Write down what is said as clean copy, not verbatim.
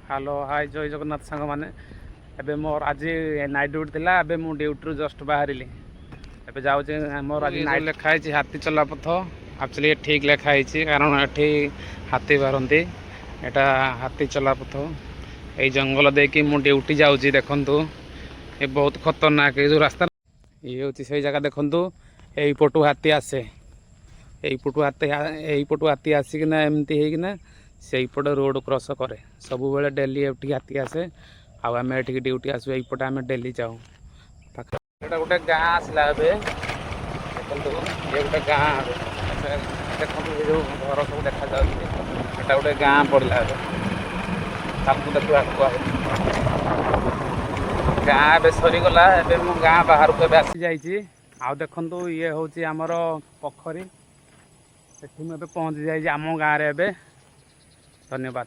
Hello hi जय जगन्नाथ सांग मैंने एबे मोर आज नाइट ड्यूटी थिला एबे मु ड्यूटी रु जस्ट बाहरिली एबे जाउचे मोर आज नाइट लिखा है हाथी चला पथ एक्चुअली ये ठीक लिखा है कारण एठी हाथी बारंती एटा हाथी चला पथ ए जंगल देकी मु ड्यूटी जाउची देखंतु ये बहुत खतरनाक जो रास्ता ये होची से जगह देखंतु एई पटु हाथी आसे एई पटु हाथी आसिकिना एमती हेकिना से पटे रोड क्रॉस करे सब बेले डेली एठी हाथी आसे आम एठी ड्यूटी आसू यपटे आम डेली जाऊँ गोटे गाँ आसला ये गोटे गाँ देखो जो घर सब देखा जाटा गोटे गाँ पड़ा देखा गाँ ए सरीगला एवं गाँ बाहर को आसी जाइए आउ देखु ये हूँ आमर पोखरी से पहुँची जाइए आम गाँव में धन्यवाद।